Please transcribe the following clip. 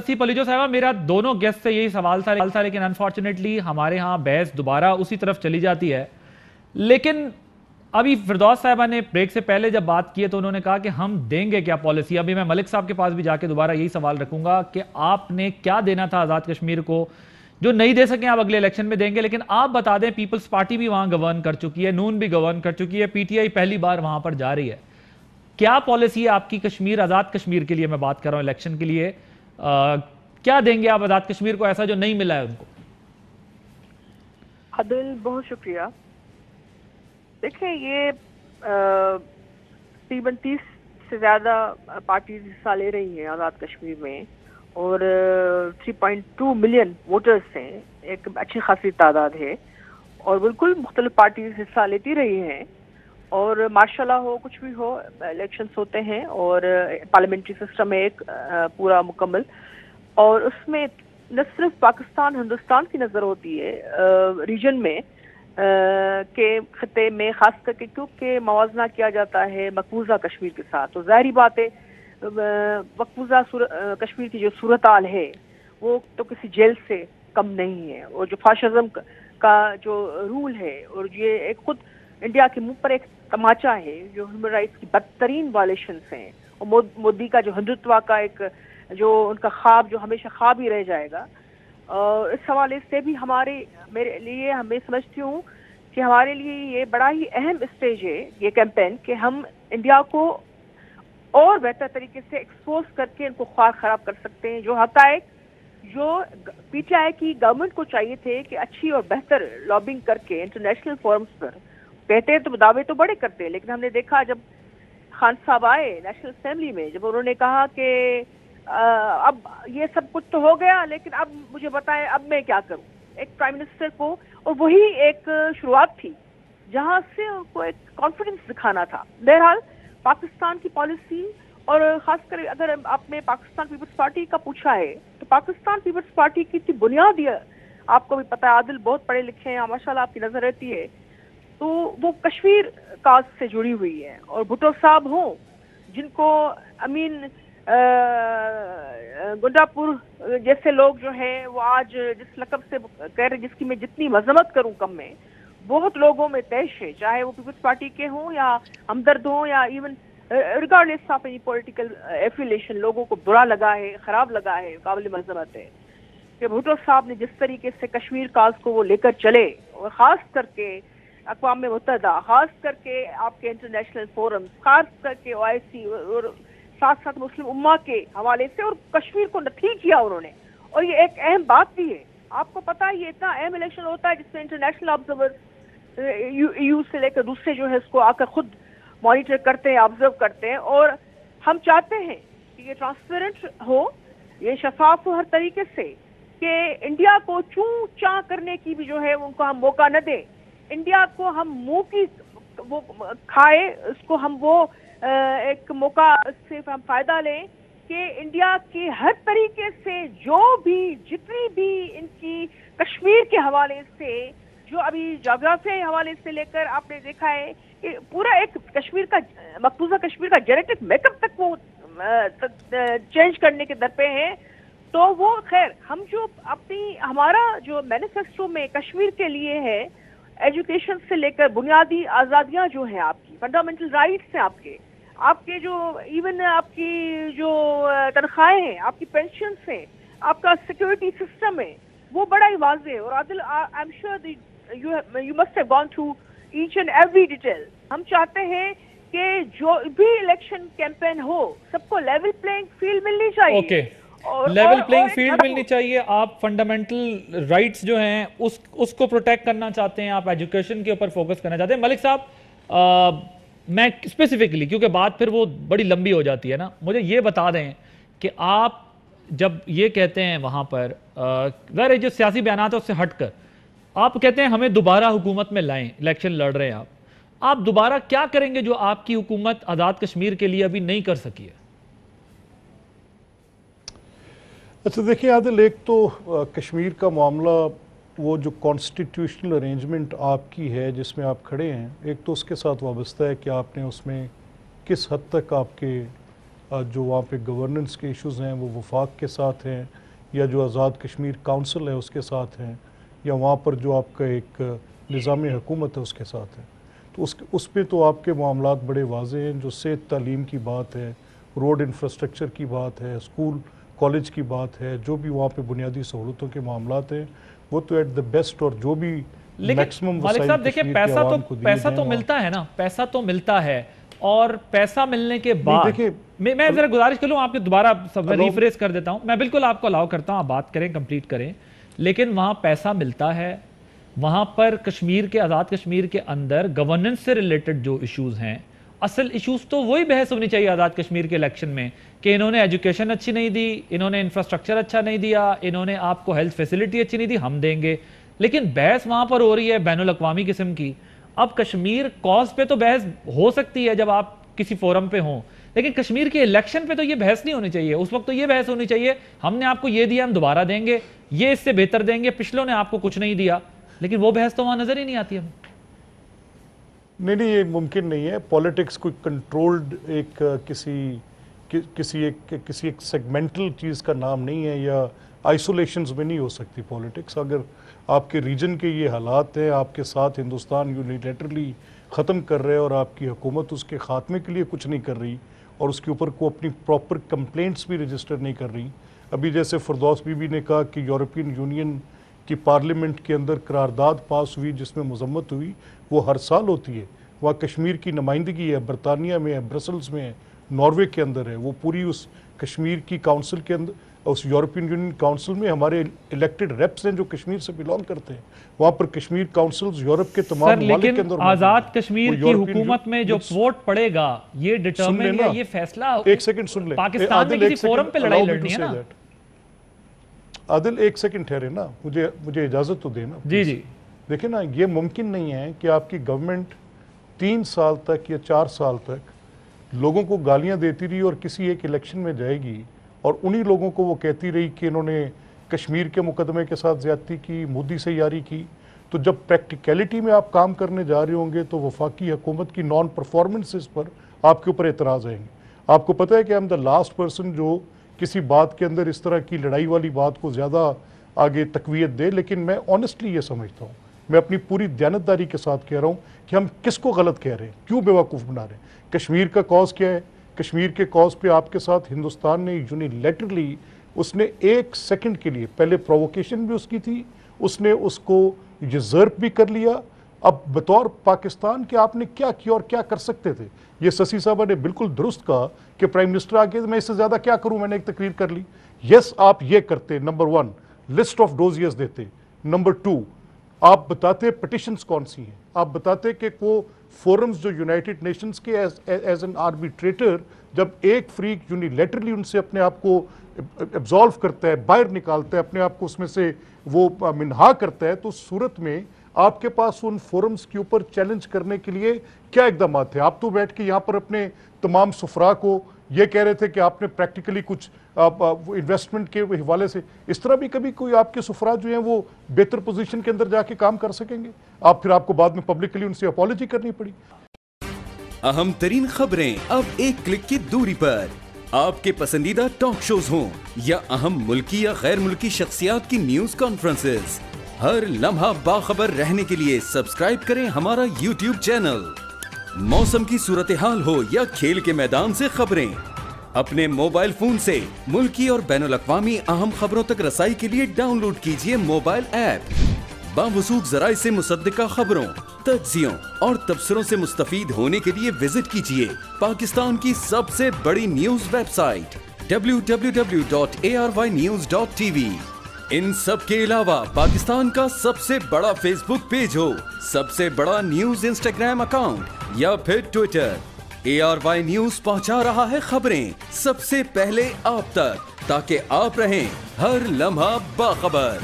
تسی پلیجو صاحبہ، میرا دونوں گیسٹ سے یہی سوال تھا لیکن انفارچونیٹلی ہمارے ہاں بحث دوبارہ اسی طرف چلی جاتی ہے. لیکن ابھی فردوس صاحبہ نے بریک سے پہلے جب بات کی ہے تو انہوں نے کہا کہ ہم دیں گے کیا پالیسی. ابھی میں ملک صاحب کے پاس بھی جا کے دوبارہ یہی سوال رکھوں گا کہ آپ نے کیا دینا تھا آزاد کشمیر کو جو نہیں دے سکیں، آپ اگلے الیکشن میں دیں گے. لیکن آپ بتا دیں، پیپلز پارٹی بھی وہاں گورن کر چکی ہے، نون بھی گورن کر چکی ہے، پی ٹی آئی پہلی بار وہاں پر جا رہی ہے. کیا پالیسی ہے آپ کی کشمیر، آزاد کشمیر کے لیے میں بات کر رہا ہوں الیکشن کے لیے؟ کیا دیں گے آپ آزاد کشمیر کو ایسا جو نہیں ملا ہے ان کو؟ عادل بہت شکریہ. دیکھیں، یہ تقریباً 30 سے زیادہ پارٹیز حصہ لے رہی ہیں آزاد کشمیر میں، اور 3.2 ملین ووٹرز ہیں، ایک اچھی خاصی تعداد ہے. اور بالکل مختلف پارٹیز حصہ لیتی رہی ہیں، اور ماشاءاللہ ہو کچھ بھی ہو، الیکشنز ہوتے ہیں اور پارلیمنٹری سسٹم ہے ایک پورا مکمل، اور اس میں نہ صرف پاکستان ہندوستان کی نظر ہوتی ہے ریجن میں کے خطے میں، خاص کر کے کیونکہ موازنہ کیا جاتا ہے مقبوضہ کشمیر کے ساتھ. تو ظاہری بات ہے مقبوضہ کشمیر کی جو صورتحال ہے وہ تو کسی جیل سے کم نہیں ہے، اور جو فاشزم کا جو رول ہے، اور یہ ایک خود انڈیا کے منہ پر ایک تماچا ہے، جو ہیومن رائٹس کی بدترین وائلیشنز ہیں، اور مودی کا جو ہندوتوا کا ایک جو ان کا خواب جو ہمیشہ خواب ہی رہ جائے گا. اس حوالے سے بھی میرے لیے میں سمجھتی ہوں کہ ہمارے لیے یہ بڑا ہی اہم اسٹیج ہے یہ کیمپین، کہ ہم انڈیا کو اور بہتر طریقے سے ایکسپوز کر کے ان کو خوار خراب کر سکتے ہیں. جو حقائق جو پی ٹی آئی کی گورنمنٹ کو چاہیے تھے کہ اچھی اور بہتر لابنگ کر کے انٹرنیشنل فورمز پر کہتے ہیں، تو دعوے تو بڑے کرتے ہیں، لیکن ہم نے دیکھا جب خان صاحب آئے نیشنل اسمبلی میں، جب انہوں نے کہا کہ اب یہ سب کچھ تو ہو گیا، لیکن اب مجھے بتائیں اب میں کیا کروں، ایک پرائم منسٹر کو، اور وہی ایک شروعات تھی جہاں سے ان کو ایک کانفیڈنس دکھانا تھا. بہرحال پاکستان کی پالیسی، اور خاص کر اگر آپ نے پاکستان پیپلز پارٹی کا پوچھا ہے، تو پاکستان پیپلز پارٹی کی تھی بنیاد، آپ کو بھی پتہ ہے، عادل بہت پڑھے لکھے ہیں، ماشاءاللہ آپ کی نظر رہتی ہے، تو وہ کشمیر کاز سے جڑی ہوئی ہے. اور بھٹو صاحب ہوں، جن کو امین گنڈا پور جیسے لوگ جو ہیں وہ آج جس لقب سے کہہ رہے، جس کی میں جتنی مذمت کروں کم میں، بہت لوگوں میں طیش ہے، چاہے وہ پیپلز پارٹی کے ہوں یا ہمدرد ہوں یا even regardless of any political affiliation, لوگوں کو برا لگا ہے، خراب لگا ہے، قابل مذمت ہے کہ بھٹو صاحب نے جس طریقے سے کشمیر کاز کو وہ لے کر چلے، اور خاص کر کے اقوام متحدہ، خاص کر کے آپ کے انٹرنیشنل فورمز، خاص کر کے OIC، اور ساتھ ساتھ مسلم امہ کے حوالے سے، اور کشمیر کو نتھی کیا انہوں نے. اور یہ ایک اہم بات بھی ہے، آپ کو پتا ہے یہ اتنا اہم الیکشن ہوتا ہے جس میں انٹرنیشنل آبزرور EU سے لے کر دوسرے جو ہے اس کو آ کر خود مانیٹر کرتے ہیں، آبزرو کرتے ہیں. اور ہم چاہتے ہیں کہ یہ ٹرانسپیرنٹ ہو، یہ شفاف ہو ہر طریقے سے، کہ انڈیا کو چوں چاں کرنے کی بھی جو ہے ان کو ہم موقع نہ دیں. انڈیا کو ہم منہ کی وہ کھائے، اس کو ہم وہ ایک موقع سے ہم فائدہ لیں کہ انڈیا کی ہر طریقے سے جو بھی جتنی بھی ان کی کشمیر کے حوالے سے، جو ابھی جغرافیائی حوالے سے لے کر آپ نے دیکھا ہے کہ پورا ایک کشمیر کا مقبوضہ کشمیر کا جینیٹک میک اپ تک وہ چینج کرنے کے در پہ ہیں. تو وہ خیر ہم جو ہمارا جو مینیفیسٹو میں کشمیر کے لیے ہے، ایجوکیشن سے لے کر بنیادی آزادیاں جو ہیں، آپ کی فنڈامنٹل رائٹس ہیں، آپ کے جو ایون آپ کی جو تنخواہیں ہیں، آپ کی پینشنز ہیں، آپ کا سیکورٹی سسٹم ہے، وہ بڑا ہی واضح ہے. اور Adil I am sure you must have gone through each and every detail. ہم چاہتے ہیں کہ جو بھی الیکشن کیمپین ہو، سب کو لیول پلینگ فیلڈ ملنی چاہیے. لیول پلینگ فیلڈ ملنی چاہیے. آپ فنڈامنٹل رائٹس جو ہیں اس کو پروٹیکٹ کرنا چاہتے ہیں، آپ ایجوکیشن کے اوپر فوکس کرنا چاہتے ہیں. ملک صاحب، میں اسپیسیفکلی، کیونکہ بات پھر وہ بڑی لمبی ہو جاتی ہے نا، مجھے یہ بتا دیں کہ آپ جب یہ کہتے ہیں وہاں پر ظاہر جو سیاسی بیانات ہے اس سے ہٹ کر آپ کہتے ہیں ہمیں دوبارہ حکومت میں لائیں، الیکشن لڑ رہے ہیں آپ دوبارہ کیا کریں گے جو آپ کی حکومت آزاد کشمیر کے لیے ابھی نہیں کر سکی ہے؟ اچھا دیکھیں عادل، ایک تو کشمیر کا معاملہ، وہ جو کانسٹیٹیوشنل ارینجمنٹ آپ کی ہے جس میں آپ کھڑے ہیں، ایک تو اس کے ساتھ وابستہ ہے کہ آپ نے اس میں کس حد تک آپ کے جو وہاں پہ گورننس کے ایشوز ہیں وہ وفاق کے ساتھ ہیں یا جو آزاد کشمیر کونسل ہے اس کے ساتھ ہیں یا وہاں پر جو آپ کا ایک نظام حکومت ہے اس کے ساتھ ہے. تو اس پہ تو آپ کے معاملات بڑے واضح ہیں. جو صحت تعلیم کی بات ہے, روڈ انفراسٹرکچر کی بات ہے, اسکول کالج کی بات ہے, جو بھی وہاں پہ بنیادی سہولتوں کے معاملات ہیں وہ تو ایٹ دا بیسٹ اور جو بھی میکسیمم وسائل دیکھیں پیسہ تو ملتا ہے نا, پیسہ تو ملتا ہے اور پیسہ ملنے کے بعد میں ذرا گزارش کروں آپ کے دوبارہ ریفریز کر دیتا ہوں. میں بالکل آپ کو الاؤ کرتا ہوں, آپ بات کریں, کمپلیٹ کریں, لیکن وہاں پیسہ ملتا ہے. وہاں پر کشمیر کے آزاد کشمیر کے اندر گورننس سے ریلیٹڈ جو ایشوز ہیں, اصل ایشوز تو وہی بحث ہونی چاہیے آزاد کشمیر کے الیکشن میں کہ انہوں نے ایجوکیشن اچھی نہیں دی, انہوں نے انفراسٹرکچر اچھا نہیں دیا, انہوں نے آپ کو ہیلتھ فیسلٹی اچھی نہیں دی, ہم دیں گے. لیکن بحث وہاں پر ہو رہی ہے بین الاقوامی قسم کی. اب کشمیر کاز پہ تو بحث ہو سکتی ہے جب آپ کسی فورم پہ ہوں, لیکن کشمیر کے الیکشن پہ تو یہ بحث نہیں ہونی چاہیے. اس وقت تو یہ بحث ہونی چاہیے ہم نے آپ کو یہ دیا, ہم دوبارہ دیں گے, یہ اس سے بہتر دیں گے, پچھلوں نے آپ کو کچھ نہیں دیا. لیکن وہ بحث تو وہاں نظر ہی نہیں آتی. نہیں یہ ممکن نہیں ہے. پولیٹکس کوئی کنٹرولڈ ایک کسی ایک سیگمنٹل چیز کا نام نہیں ہے یا آئسولیشنز میں نہیں ہو سکتی پولیٹکس. اگر آپ کے ریجن کے یہ حالات ہیں, آپ کے ساتھ ہندوستان یونیلیٹرلی ختم کر رہے اور آپ کی حکومت اس کے خاتمے کے لیے کچھ نہیں کر رہی اور اس کے اوپر کو اپنی پراپر کمپلینٹس بھی رجسٹر نہیں کر رہی. ابھی جیسے فردوس بی بی نے کہا کہ یورپین یونین کی پارلیمنٹ کے اندر قرارداد پاس ہوئی جس میں مذمت ہوئی, وہ ہر سال ہوتی ہے. وہاں کشمیر کی نمائندگی ہے, برطانیہ میں ہے, برسلز میں ہے, ناروے کے اندر ہے. وہ پوری اس کشمیر کی کونسل کے اندر, اس یورپین یونین کونسل میں ہمارے الیکٹڈ ریپس ہیں جو کشمیر سے بیلانگ کرتے ہیں. وہاں پر کشمیر کونسلز یورپ کے تمام ممالک کے اندر. آزاد کشمیر کی حکومت میں جو ووٹ پڑے گا یہ ڈٹرمن ہے, یہ فیصلہ ایک سیکنڈ سن لیں, پاکستان میں کسی فورم پہ لڑائی لڑنی ہے نا. عادل ایک سیکنڈ ٹھہرے نا, مجھے اجازت تو دینا. جی دیکھیں نا, یہ ممکن نہیں ہے کہ آپ کی گورنمنٹ 3 سال تک یا 4 سال تک لوگوں کو گالیاں دیتی رہی اور کسی ایک الیکشن میں جائے گی اور انہی لوگوں کو وہ کہتی رہی کہ انہوں نے کشمیر کے مقدمے کے ساتھ زیادتی کی, مودی سے یاری کی. تو جب پریکٹیکیلٹی میں آپ کام کرنے جا رہے ہوں گے تو وفاقی حکومت کی نان پرفارمنسز پر آپ کے اوپر اعتراض آئیں گے. آپ کو پتہ ہے کہ ہم دا لاسٹ پرسن جو کسی بات کے اندر اس طرح کی لڑائی والی بات کو زیادہ آگے تقویت دے, لیکن میں آنیسٹلی یہ سمجھتا ہوں, میں اپنی پوری دیانتداری کے ساتھ کہہ رہا ہوں کہ ہم کس کو غلط کہہ رہے ہیں, کیوں بیوقوف بنا رہے ہیں. کشمیر کا کاز کیا ہے؟ کشمیر کے کاز پہ آپ کے ساتھ ہندوستان نے یونیلیٹرلی, اس نے 1 سیکنڈ کے لیے, پہلے پرووکیشن بھی اس کی تھی, اس نے اس کو یزرپ بھی کر لیا. اب بطور پاکستان کہ آپ نے کیا کیا اور کیا کر سکتے تھے. یہ سسی صاحبہ نے بالکل درست کہا کہ پرائم منسٹر آگے میں اس سے زیادہ کیا کروں, میں نے ایک تقریر کر لی. یس آپ یہ کرتے, نمبر 1 لسٹ آف ڈوزیز دیتے, نمبر 2 آپ بتاتے پٹیشنز کون سی ہیں, آپ بتاتے کہ وہ فورمز جو یونائٹڈ نیشنز کے ایز این آربیٹریٹر جب ایک فریق یونیلیٹرلی ان سے اپنے آپ کو ایبزالو کرتا ہے, باہر نکالتا ہے, اپنے آپ کو اس میں سے وہ منہا کرتا ہے, تو اس صورت میں آپ کے پاس ان فورمز کے اوپر چیلنج کرنے کے لیے کیا اقدامات تھے. آپ تو بیٹھ کے یہاں پر اپنے تمام سفراء کو یہ کہہ رہے تھے کہ آپ نے پریکٹیکلی کچھ انویسٹمنٹ کے حوالے سے, اس طرح بھی کبھی کوئی آپ کے سفراء جو ہیں وہ بہتر پوزیشن کے اندر جا کے کام کر سکیں گے؟ پھر آپ کو بعد میں پبلکلی ان سے اپالوجی کرنی پڑی. اہم ترین خبریں اب ایک کلک کی دوری پر. آپ کے پسندیدہ ٹاک شوز ہوں یا اہم ملکی یا غیر ملکی شخصیات کی نیوز کانفرنسز, ہر لمحہ باخبر رہنے کے لیے سبسکرائب کریں ہمارا YouTube چینل. موسم کی صورتحال ہو یا کھیل کے میدان سے خبریں, اپنے موبائل فون سے ملکی اور بین الاقوامی اہم خبروں تک رسائی کے لیے ڈاؤن لوڈ کیجئے موبائل ایپ. باوثوق ذرائع سے مصدقہ خبروں, تجزیوں اور تبصروں سے مستفید ہونے کے لیے وزٹ کیجئے پاکستان کی سب سے بڑی نیوز ویب سائٹ www.arYnews.tv. ان سب کے علاوہ پاکستان کا سب سے بڑا فیس بک پیج ہو, سب سے بڑا نیوز انسٹاگرام اکاؤنٹ یا پھر ٹویٹر, ARY نیوز پہنچا رہا ہے خبریں سب سے پہلے آپ تک, تاکہ آپ رہیں ہر لمحہ باخبر.